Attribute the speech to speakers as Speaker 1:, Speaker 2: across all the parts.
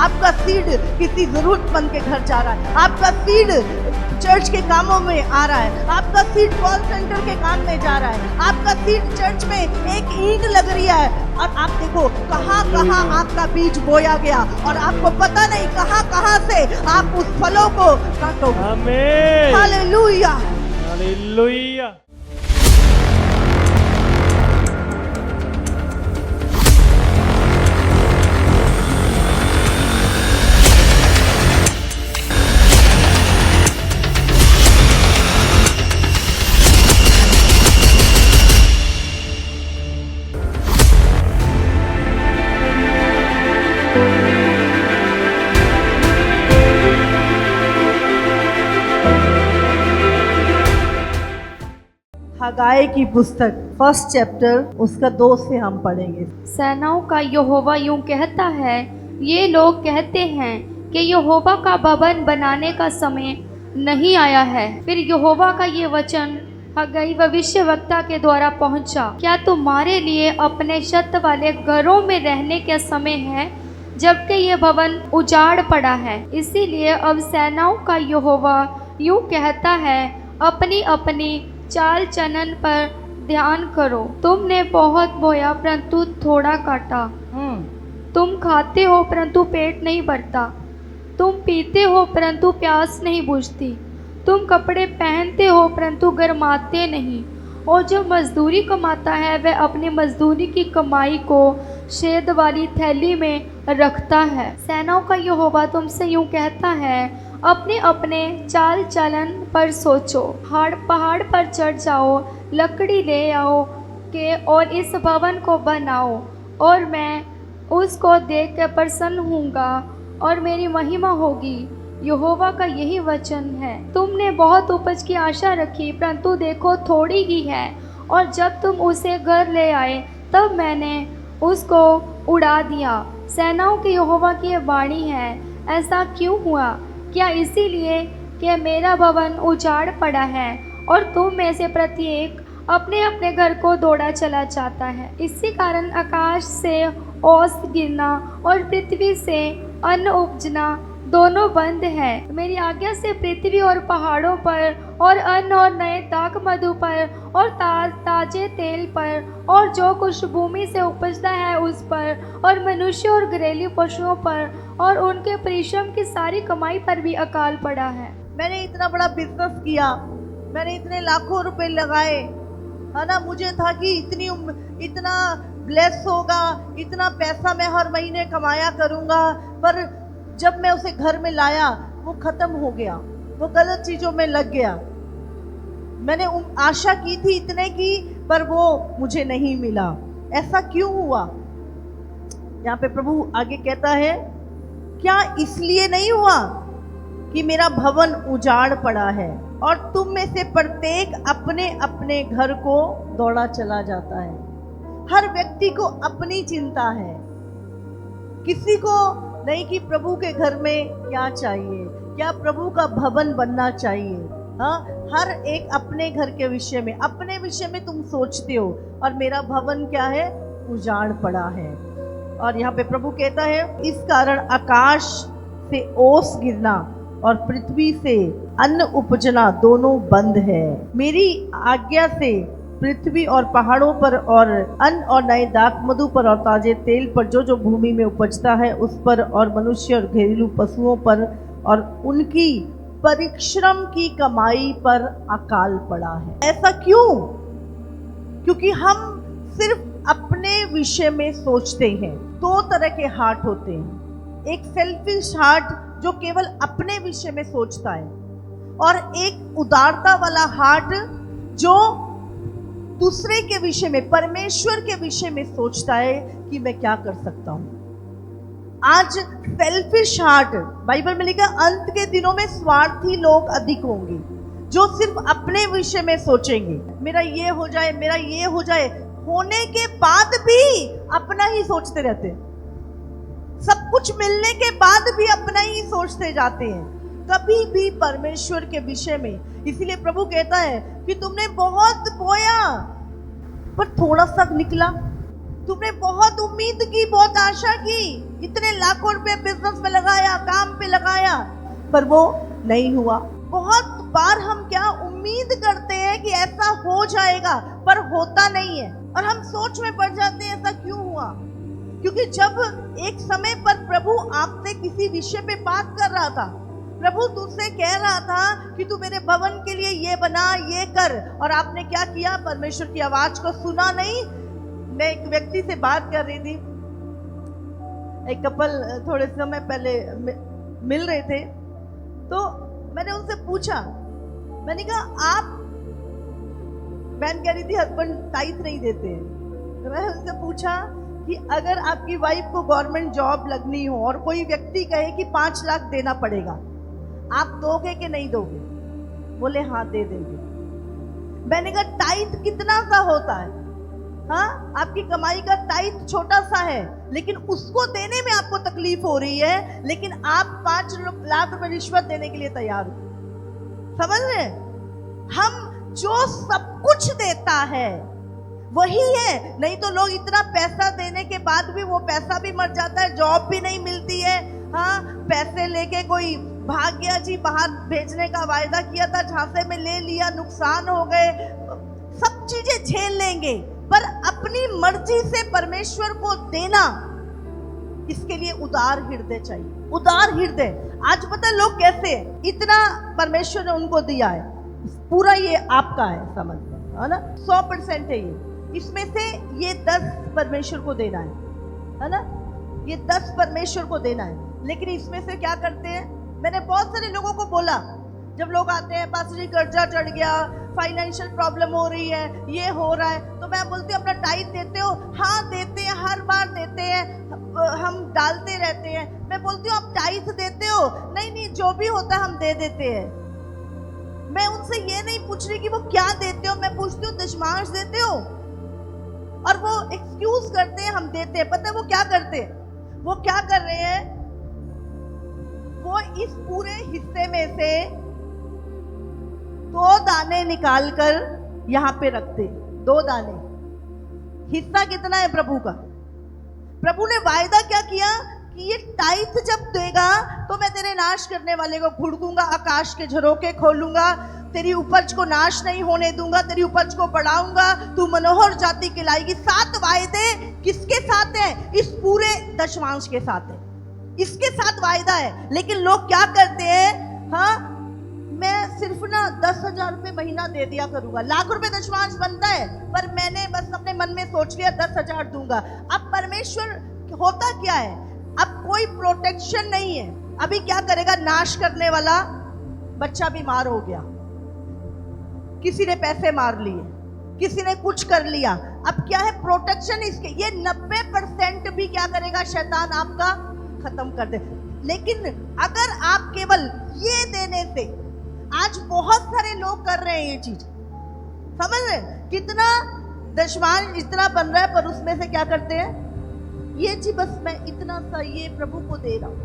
Speaker 1: आपका सीड किसी जरूरतमंद के घर जा रहा है, आपका सीड चर्च के कामों में आ रहा है, आपका सीड कॉल सेंटर के काम में जा रहा है, आपका सीड चर्च में एक ईंट लग रही है और आप देखो कहाँ कहाँ आपका बीज बोया गया और आपको पता नहीं कहाँ कहाँ से आप उस फलों को काटोगे।
Speaker 2: आमीन।
Speaker 1: हालेलुया।
Speaker 2: हालेलुया।
Speaker 1: हगाई की पुस्तक 1 चैप्टर उसका 2 से हम पढ़ेंगे।
Speaker 3: सेनाओं का यहोवा यूं कहता है, ये लोग कहते हैं कि यहोवा का भवन बनाने का समय नहीं आया है। फिर यहोवा का ये वचन हगाई भविष्यवक्ता के द्वारा पहुंचा, क्या तुम्हारे लिए अपने छत वाले घरों में रहने का समय है, जबकि ये भवन उजाड़ पड़ा है। इसीलिए अब सेनाओं का यहोवा यूं कहता है, अपनी अपनी चाल चलन पर ध्यान करो। तुमने बहुत बोया परंतु थोड़ा काटा, तुम खाते हो परंतु पेट नहीं भरता, तुम पीते हो परंतु प्यास नहीं बुझती, तुम कपड़े पहनते हो परंतु गरमाते नहीं, और जो मजदूरी कमाता है वह अपनी मजदूरी की कमाई को शेद वाली थैली में रखता है। सेनाओं का यहोवा तुमसे यूं कहता है, अपने अपने चाल चलन पर सोचो। पहाड़ पर चढ़ जाओ, लकड़ी ले आओ के और इस भवन को बनाओ, और मैं उसको देख कर प्रसन्न होऊंगा और मेरी महिमा होगी। यहोवा का यही वचन है। तुमने बहुत उपज की आशा रखी, परंतु देखो थोड़ी ही है, और जब तुम उसे घर ले आए तब मैंने उसको उड़ा दिया। सेनाओं के यहोवा की यह वाणी है, ऐसा क्यों हुआ? क्या इसीलिए कि मेरा भवन उजाड़ पड़ा है और तुम में से प्रत्येक अपने अपने घर को दौड़ा चला जाता है। इसी कारण आकाश से ओस गिरना और पृथ्वी से अन्न उपजना दोनों बंद है। मेरी आज्ञा से पृथ्वी और पहाड़ों पर और अन्न और नए दाख मधु पर और ताजे तेल पर और जो कुछ भूमि से उपजता है उस पर और मनुष्य और घरेलू पशुओं पर और उनके परिश्रम की सारी कमाई पर भी अकाल पड़ा है।
Speaker 1: मैंने इतना बड़ा बिजनेस किया, मैंने इतने लाखों रुपए लगाए, है ना, मुझे था कि इतना ब्लेस होगा, इतना पैसा मैं हर महीने कमाया करूंगा, पर जब मैं उसे घर में लाया वो खत्म हो गया, वो गलत चीजों में लग गया। मैंने आशा की थी इतने की, पर वो मुझे नहीं मिला। ऐसा क्यों हुआ? यहाँ पे प्रभु आगे कहता है, क्या इसलिए नहीं हुआ कि मेरा भवन उजाड़ पड़ा है और तुम में से प्रत्येक अपने अपने घर को दौड़ा चला जाता है। हर व्यक्ति को अपनी चिंता है, किसी को नहीं कि प्रभु के घर में क्या चाहिए, क्या प्रभु का भवन बनना चाहिए। हाँ, हर एक अपने घर के विषय में, अपने विषय में तुम सोचते हो, और मेरा भवन क्या है? उजाड़ पड़ा है। और यहाँ पे प्रभु कहता है, इस कारण आकाश से ओस गिरना और पृथ्वी से अन्न उपजना दोनों बंद है। मेरी आज्ञा से पृथ्वी और पहाड़ों पर और अन्न और नए दाख मधु पर और ताजे तेल पर जो जो भूमि में उपजता है उस पर और मनुष्य और घरेलू पशुओं पर और उनकी परिश्रम की कमाई पर अकाल पड़ा है। ऐसा क्यों? क्योंकि हम सिर्फ अपने विषय में सोचते हैं। 2 तरह के हार्ट होते हैं, एक सेल्फिश हार्ट जो केवल अपने विषय में सोचता है, और एक उदारता वाला हार्ट जो दूसरे के विषय में, परमेश्वर के विषय में सोचता है कि मैं क्या कर सकता हूं। आज सेल्फिश हार्ट, बाइबल में लिखा, अंत के दिनों में स्वार्थी लोग अधिक होंगे, जो सिर्फ अपने विषय में सोचेंगे, मेरा ये हो जाए, मेरा ये हो जाए, होने के बाद भी अपना ही सोचते रहते हैं। सब कुछ मिलने के बाद भी अपना ही सोचते जाते हैं, कभी भी परमेश्वर के विषय में। इसीलिए प्रभु कहता है कि तुमने बहुत बोया पर थोड़ा सा निकला, तुमने बहुत उम्मीद की, बहुत आशा की, इतने लाखों रुपए बिजनेस में लगाया, काम पे लगाया, पर वो नहीं हुआ। बहुत बार हम क्या उम्मीद करते हैं कि ऐसा हो जाएगा, पर होता नहीं है, और हम सोच में पड़ जाते हैं ऐसा क्यों हुआ। क्योंकि जब एक समय पर प्रभु आपसे किसी विषय पे बात कर रहा था, प्रभु तुझसे कह रहा था कि तू मेरे भवन के लिए ये बना, ये कर, और आपने क्या किया, परमेश्वर की आवाज को सुना नहीं। मैं एक व्यक्ति से बात कर रही थी, एक कपल थोड़े समय पहले मिल रहे थे, तो मैंने उनसे पूछा, मैंने कहा आप, बहन कह रही थी हस्बैंड टाइथ नहीं देते हैं, तो मैंने उनसे पूछा कि अगर आपकी वाइफ को गवर्नमेंट जॉब लगनी हो और कोई व्यक्ति कहे कि 5 लाख देना पड़ेगा, आप दोगे कि नहीं दोगे? बोले हाँ दे देंगे। मैंने कहा टाइथ कितना सा होता है? हाँ, आपकी कमाई का टाइथ छोटा सा है, लेकिन उसको देने में आपको तकलीफ हो रही है, लेकिन आप 5 लाख रुपए रिश्वत देने के लिए तैयार हो। समझ रहे? हम जो सब कुछ देता है वही है, नहीं तो लोग इतना पैसा देने के बाद भी वो पैसा भी मर जाता है, जॉब भी नहीं मिलती है। हाँ, पैसे लेके कोई भाग गया जी, बाहर भेजने का वायदा किया था, झांसे में ले लिया, नुकसान हो गए, सब चीजें झेल लेंगे, पर अपनी मर्जी से परमेश्वर को देना, इसके लिए उदार हृदय चाहिए। उदार हृदय। आज पता है लोग कैसे, इतना परमेश्वर ने उनको दिया है, पूरा ये आपका है, समझ है ना, 100% है ये, इसमें से ये 10 परमेश्वर को देना है ना, ये 10 परमेश्वर को देना है। लेकिन इसमें से क्या करते हैं, मैंने बहुत सारे लोगों को बोला, जब लोग आते हैं पास जी कर्जा चढ़ गया, फाइनेंशियल प्रॉब्लम हो रही है, ये हो रहा है, तो मैं बोलती हूँ अपना टाइट देते हो? हाँ देते हैं, हर बार देते हैं, हम डालते रहते हैं। मैं बोलती हूँ आप टाइट देते हो? नहीं नहीं, जो भी होता है हम दे देते हैं। मैं उनसे ये नहीं पूछ रही कि वो क्या देते हो, मैं पूछती हूँ दशमांश देते हो? और वो एक्सक्यूज करते हैं हम देते हैं। पता है वो क्या करते हैं? वो क्या कर रहे हैं, वो इस पूरे हिस्से में से 2 दाने निकालकर यहां पे रखते, 2 दाने। हिस्सा कितना है प्रभु का? प्रभु ने वायदा क्या किया कि ये टाइथ जब देगा तो मैं तेरे नाश करने वाले को भुड़कूंगा, आकाश के झरोके खोलूंगा, तेरी उपज को नाश नहीं होने दूंगा, तेरी उपज को बढ़ाऊंगा, तू मनोहर जाति कहलाएगी। 7 वायदे किसके साथ हैं? इस पूरे दशमांश के साथ है, इसके साथ वायदा है। लेकिन लोग क्या करते हैं, हाँ मैं सिर्फ ना 10,000 रुपये महीना दे दिया करूंगा, लाख रुपए दशमांश बनता है, पर मैंने बस अपने मन में सोच लिया 10,000 दूंगा। अब परमेश्वर होता क्या है, अब कोई प्रोटेक्शन नहीं है। अभी क्या करेगा, नाश करने वाला बच्चा बीमार हो गया, किसी ने पैसे मार लिए, किसी ने कुछ कर लिया, अब क्या है प्रोटेक्शन इसके, ये 90% भी क्या करेगा, शैतान आपका खत्म कर दे। लेकिन अगर आप केवल ये देने से, आज बहुत सारे लोग कर रहे हैं ये चीज, समझ रहे, कितना दशमांश इतना बन रहा है, पर उसमें से क्या करते हैं, ये चीज बस मैं इतना सा ये प्रभु को दे रहा हूं,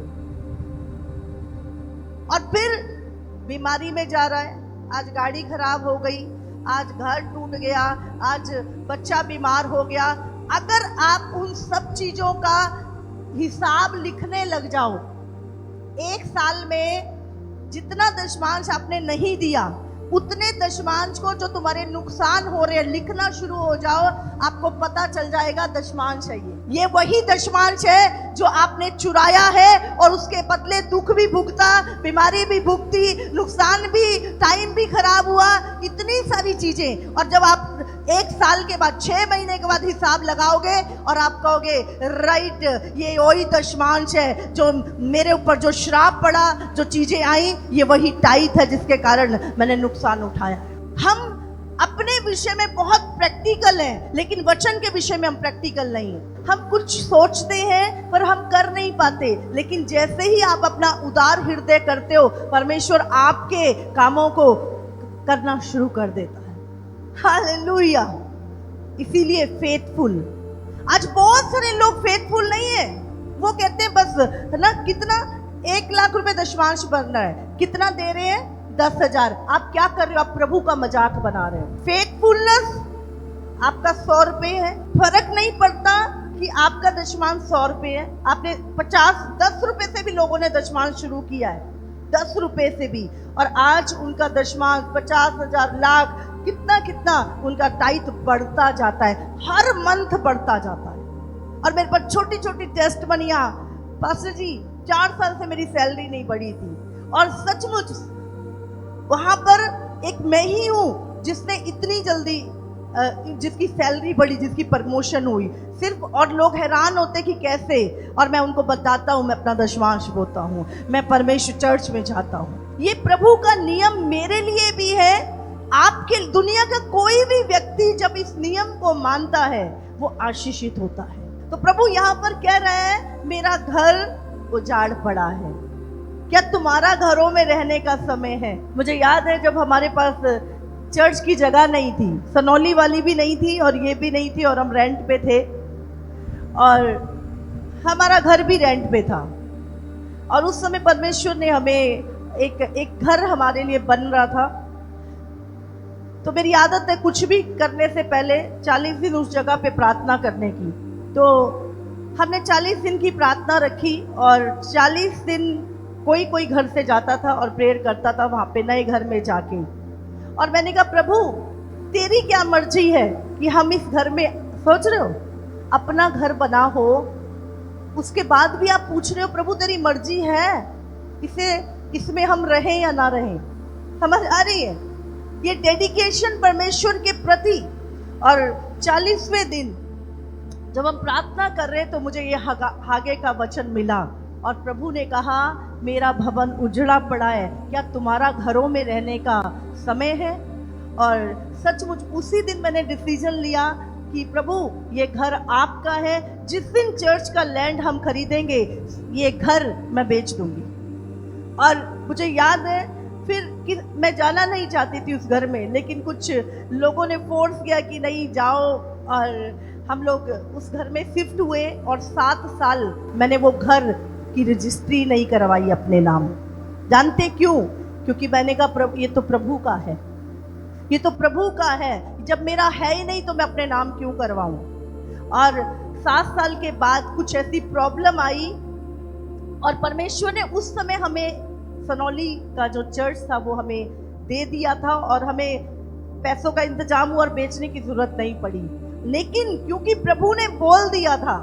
Speaker 1: और फिर बीमारी में जा रहा है। आज गाड़ी खराब हो गई, आज घर टूट गया, आज बच्चा बीमार हो गया। अगर आप उन सब चीजों का हिसाब लिखने लग जाओ, 1 साल में जितना दशमांश आपने नहीं दिया, उतने दशमांश को जो तुम्हारे नुकसान हो रहे हैं लिखना शुरू हो जाओ, आपको पता चल जाएगा दशमांश है ये वही दशमांश है जो आपने चुराया है, और उसके बदले दुख भी भुगता, बीमारी भी भुगती, नुकसान भी, टाइम भी खराब हुआ, इतनी सारी चीजें। और जब आप 1 साल के बाद, 6 महीने के बाद हिसाब लगाओगे और आप कहोगे राइट, ये वही दशमांश है जो मेरे ऊपर जो श्राप पड़ा, जो चीजें आई, ये वही टाइथ है जिसके कारण मैंने नुकसान उठाया। हम अपने विषय में बहुत प्रैक्टिकल हैं, लेकिन वचन के विषय में हम प्रैक्टिकल नहीं हैं। हम कुछ सोचते हैं पर हम कर नहीं पाते, लेकिन जैसे ही आप अपना उदार हृदय करते हो, परमेश्वर आपके कामों को करना शुरू कर देता है। हालेलुया। इसीलिए फेथफुल, आज बहुत सारे लोग फेथफुल नहीं है। वो कहते हैं बस है ना, कितना 1 लाख रुपए दशमांश बन रहा है, कितना दे रहे हैं, 10,000। आप क्या कर रहे हो, आप प्रभु का मजाक बना रहे हो। फेथफुलनेस आपका 100 रुपये है, फर्क नहीं पड़ता कि आपका दशमांश 100 रुपये है। आपने 10 रुपए से भी लोगों ने दशमांश शुरू किया है, 10 रुपए से भी, और आज उनका दशमांश 50,000 लाख कितना कितना उनका टाइट बढ़ता जाता है, हर मंथ बढ़ता जाता है। और मेरे पास छोटी छोटी टेस्ट बनिया, पास्टर जी 4 साल से मेरी सैलरी नहीं बढ़ी थी, और सचमुच वहां पर एक मैं ही हूं जिसने इतनी जल्दी जिसकी सैलरी बढ़ी, जिसकी प्रमोशन हुई सिर्फ, और लोग हैरान होते कि कैसे, और मैं उनको बताता हूँ, मैं अपना दशमांश बोता हूँ, मैं परमेश्वर चर्च में जाता हूँ। ये प्रभु का नियम मेरे लिए भी है, आपके दुनिया का कोई भी व्यक्ति जब इस नियम को मानता है वो आशीषित होता है। तो प्रभु यहाँ पर कह रहे हैं मेरा घर उजाड़ पड़ा है, क्या तुम्हारा घरों में रहने का समय है? मुझे याद है जब हमारे पास चर्च की जगह नहीं थी, सनौली वाली भी नहीं थी और ये भी नहीं थी, और हम रेंट पे थे, और हमारा घर भी रेंट पे था, और उस समय परमेश्वर ने हमें एक घर हमारे लिए बन रहा था। तो मेरी आदत है कुछ भी करने से पहले 40 दिन उस जगह पे प्रार्थना करने की। तो हमने 40 दिन की प्रार्थना रखी, और 40 दिन कोई घर से जाता था और प्रेयर करता था वहाँ पे नए घर में जाके, और मैंने कहा प्रभु तेरी क्या मर्जी है कि हम इस घर में, सोच रहे हो अपना घर बना हो, उसके बाद भी आप पूछ रहे हो प्रभु तेरी मर्जी है इसमें हम रहें या ना रहें? समझ आ रही है ये डेडिकेशन परमेश्वर के प्रति। और 40वें दिन जब हम प्रार्थना कर रहे तो मुझे ये हागे का वचन मिला, और प्रभु ने कहा मेरा भवन उजड़ा पड़ा है, क्या तुम्हारा घरों में रहने का समय है? और सचमुच उसी दिन मैंने डिसीजन लिया कि प्रभु ये घर आपका है, जिस दिन चर्च का लैंड हम खरीदेंगे ये घर मैं बेच दूंगी। और मुझे याद है फिर कि मैं जाना नहीं चाहती थी उस घर में, लेकिन कुछ लोगों ने फोर्स किया कि नहीं जाओ, और हम लोग उस घर में शिफ्ट हुए, और 7 साल मैंने वो घर की रजिस्ट्री नहीं करवाई अपने नाम। जानते क्यों? क्योंकि मैंने कहा प्रभु ये तो प्रभु का है, ये तो प्रभु का है, जब मेरा है ही नहीं तो मैं अपने नाम क्यों करवाऊं? और 7 साल के बाद कुछ ऐसी प्रॉब्लम आई, और परमेश्वर ने उस समय हमें सनौली का जो चर्च था वो हमें दे दिया था, और हमें पैसों का इंतजाम हुआ और बेचने की जरूरत नहीं पड़ी। लेकिन क्योंकि प्रभु ने बोल दिया था,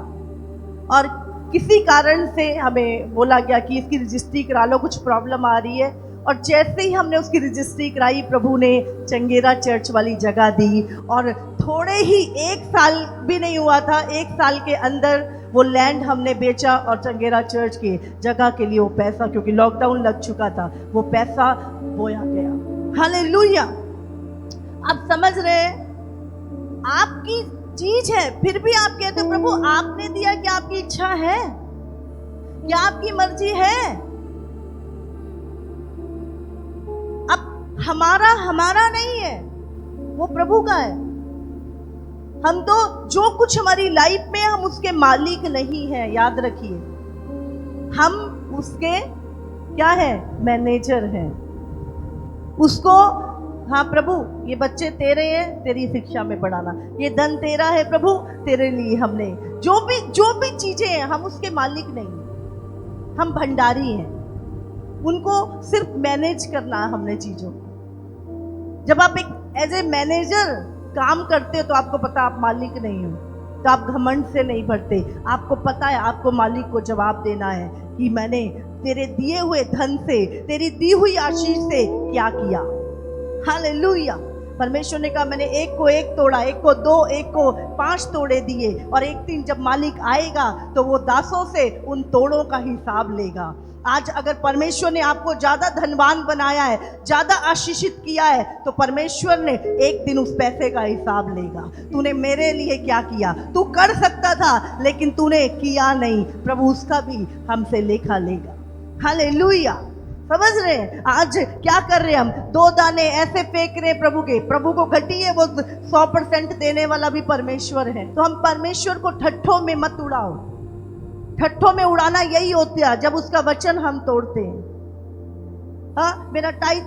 Speaker 1: और किसी कारण से हमें बोला गया कि इसकी रजिस्ट्री करा लो, कुछ प्रॉब्लम आ रही है, और जैसे ही हमने उसकी रजिस्ट्री कराई प्रभु ने चंगेरा चर्च वाली जगह दी, और थोड़े ही 1 साल भी नहीं हुआ था, 1 साल के अंदर वो लैंड हमने बेचा, और चंगेरा चर्च की जगह के लिए वो पैसा, क्योंकि लॉकडाउन लग चुका था, वो पैसा बोया गया। हालेलुया। आप समझ रहे हैं आपकी चीज है, फिर भी आप कहते हो प्रभु आपने दिया, क्या आपकी इच्छा है, क्या आपकी मर्जी है? अब हमारा नहीं है, वो प्रभु का है। हम तो जो कुछ हमारी लाइफ में हम उसके मालिक नहीं है, याद रखिए, हम उसके क्या है? मैनेजर हैं। उसको हाँ प्रभु ये बच्चे तेरे हैं, तेरी शिक्षा में बढ़ाना, ये धन तेरा है प्रभु, तेरे लिए हमने जो भी चीजें हैं, हम उसके मालिक नहीं, हम भंडारी हैं, उनको सिर्फ मैनेज करना है हमने चीजों को। जब आप एक एज ए मैनेजर काम करते हो तो आपको पता आप मालिक नहीं हो, तो आप घमंड से नहीं भरते, आपको पता है आपको मालिक को जवाब देना है कि मैंने तेरे दिए हुए धन से, तेरी दी हुई आशीष से क्या किया। हालेलुया। परमेश्वर ने कहा मैंने एक को 1 तोड़ा, एक को 2, एक को 5 तोड़े दिए, और एक दिन जब मालिक आएगा तो वो दासों से उन तोड़ों का हिसाब लेगा। आज अगर परमेश्वर ने आपको ज्यादा धनवान बनाया है, ज्यादा आशीषित किया है, तो परमेश्वर ने एक दिन उस पैसे का हिसाब लेगा। तूने मेरे लिए क्या किया? तू कर सकता था लेकिन तूने किया नहीं, प्रभु उसका भी हमसे लेखा लेगा। हालेलुया। समझ रहे हैं आज क्या कर रहे हैं हम? 2 दाने ऐसे फेंक रहे हैं प्रभु के, प्रभु को घटी है, वो 100% देने वाला भी परमेश्वर है। तो हम परमेश्वर को ठट्ठों में मत उड़ाओ, ठट्ठों में उड़ाना यही होता है जब उसका वचन हम तोड़ते हैं। हाँ मेरा टाइट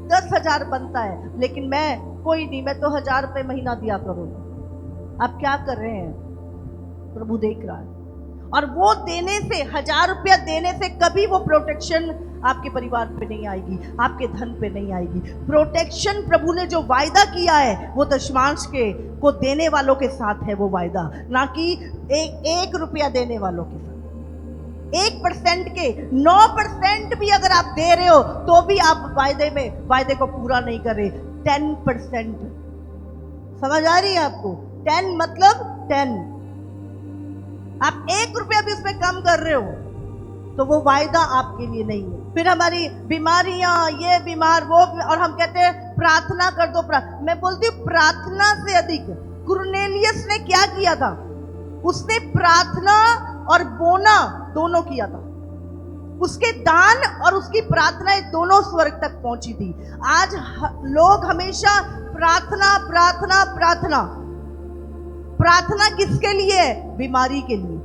Speaker 1: 10,000 बनता है, लेकिन मैं कोई नहीं, मैं तो 1,000 रुपये महीना दिया करूँगा, आप क्या कर रहे हैं, प्रभु देख रहा है। और वो देने से, 1000 रुपया देने से कभी वो प्रोटेक्शन आपके परिवार पे नहीं आएगी, आपके धन पे नहीं आएगी। प्रोटेक्शन प्रभु ने जो वायदा किया है वो दशमांश के को देने वालों के साथ है वो वायदा, ना कि 1 रुपया देने वालों के साथ। 1% के 9% भी अगर आप दे रहे हो तो भी आप वायदे को पूरा नहीं कर रहे। 10%, समझ आ रही है आपको? 10 मतलब 10। आप 1 रुपया भी उसमें कम कर रहे हो तो वो वायदा आपके लिए नहीं है। फिर हमारी बीमारियां, ये बीमार वो, और हम कहते हैं प्रार्थना कर दो। मैं बोलती हूँ प्रार्थना से अधिक कुरनेलियस ने क्या किया था? उसने प्रार्थना और बोना दोनों किया था। उसके दान और उसकी प्रार्थनाएं दोनों स्वर्ग तक पहुंची थी। आज लोग हमेशा प्रार्थना प्रार्थना प्रार्थना प्रार्थना किसके लिए है? बीमारी के लिए।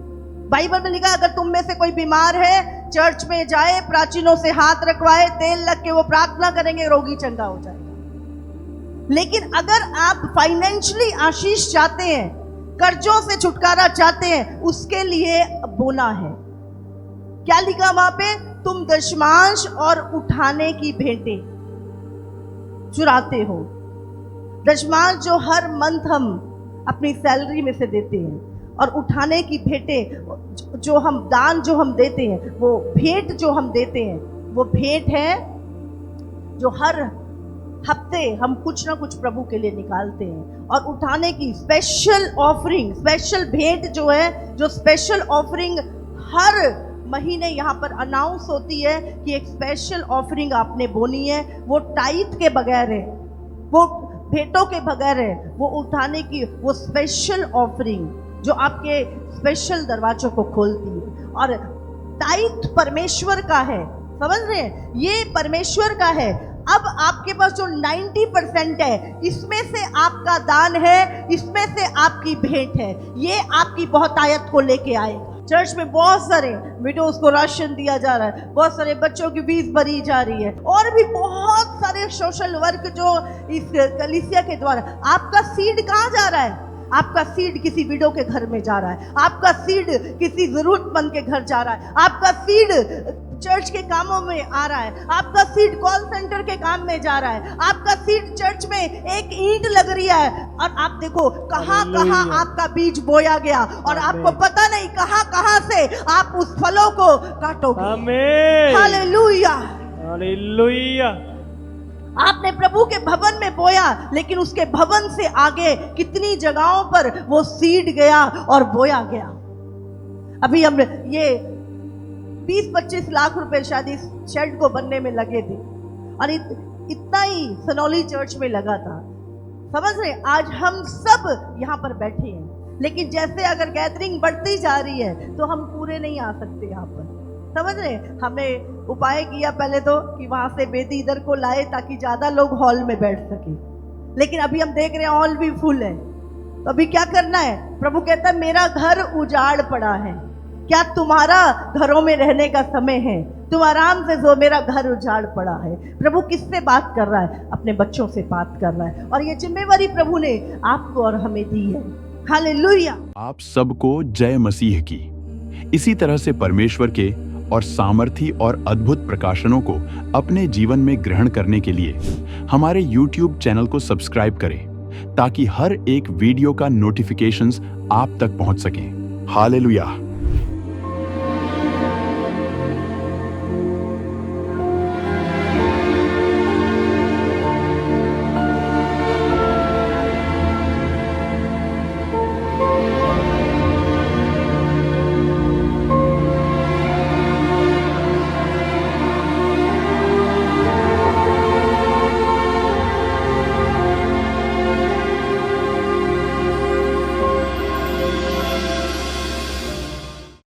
Speaker 1: बाइबल में लिखा है अगर तुम में से कोई बीमार है चर्च में जाए, प्राचीनों से हाथ रखवाए, तेल लग के वो प्रार्थना करेंगे, रोगी चंगा हो जाएगा। लेकिन अगर आप फाइनेंशियली आशीष चाहते हैं, कर्जों से छुटकारा चाहते हैं, उसके लिए बोना है। क्या लिखा वहां पे? तुम दशमांश और उठाने की भेंटें चुराते हो। दशमांश जो हर मंथ हम अपनी सैलरी में से देते हैं, और उठाने की भेंटें जो हम दान जो हम देते हैं, वो भेंट जो हम देते हैं, वो भेंट है जो हर हफ्ते हम कुछ ना कुछ प्रभु के लिए निकालते हैं। और उठाने की स्पेशल ऑफरिंग, स्पेशल भेंट जो है, जो स्पेशल ऑफरिंग हर महीने यहाँ पर अनाउंस होती है कि एक स्पेशल ऑफरिंग आपने बोनी है, वो टाइट के बगैर है, वो भेंटों के बगैर है, वो उठाने की वो स्पेशल ऑफरिंग जो आपके स्पेशल दरवाजों को खोलती है। और टाइट परमेश्वर का है, समझ रहे हैं? ये परमेश्वर का है। अब आपके पास जो 90% है, इसमें से आपका दान है, इसमें से आपकी भेंट है, ये आपकी बहुतायत को लेके आएगा। चर्च में बहुत सारे विडोज को राशन दिया जा रहा है, बहुत सारे बच्चों की फीस भरी जा रही है, और भी बहुत सारे सोशल वर्क जो इस कलीसिया के द्वारा। आपका सीड कहाँ जा रहा है? आपका सीड किसी विडो के घर में जा रहा है, आपका सीड किसी जरूरतमंद के घर जा रहा है, आपका सीड चर्च के कामों में आ रहा है, आपका सीड कॉल सेंटर के काम में जा रहा है, आपका सीड चर्च में एक ईंट लग रही है, और आप देखो कहाँ कहाँ आपका बीज बोया गया, और आपको पता नहीं कहाँ कहाँ से आप उस फलों को काटोगे।
Speaker 2: आमीन,
Speaker 1: हालेलुया,
Speaker 2: हालेलुया।
Speaker 1: आपने प्रभु के भवन में बोया, लेकिन उसके भवन से आगे कितनी जगहों पर वो सीड गया और बोया गया। अभी हम ये 20-25 लाख रुपए शायद इस शेड को बनने में लगे थे, और इतना ही सनौली चर्च में लगा था। समझ रहे? आज हम सब यहाँ पर बैठे हैं, लेकिन जैसे अगर गैदरिंग बढ़ती जा रही है तो हम पूरे नहीं आ सकते यहाँ पर। समझ रहे? हमने उपाय किया पहले तो कि वहां से बेदी इधर को लाए ताकि ज्यादा लोग हॉल में बैठ सके, लेकिन अभी हम देख रहे हैं हॉल भी फुल है। तो अभी क्या करना है? प्रभु कहता है मेरा घर उजाड़ पड़ा है, क्या तुम्हारा घरों में रहने का समय है? तुम आराम से सो, मेरा घर उजाड़ पड़ा है। प्रभु किससे बात कर रहा है? अपने बच्चों से बात कर रहा है, और ये जिम्मेवारी प्रभु ने आपको और हमें दी है। हालेलुया।
Speaker 4: आप सबको जय मसीह की। इसी तरह से परमेश्वर के और सामर्थी और अद्भुत प्रकाशनों को अपने जीवन में ग्रहण करने के लिए हमारे YouTube चैनल को सब्सक्राइब करें, ताकि हर एक वीडियो का नोटिफिकेशंस आप तक पहुंच सकें। हालेलुया।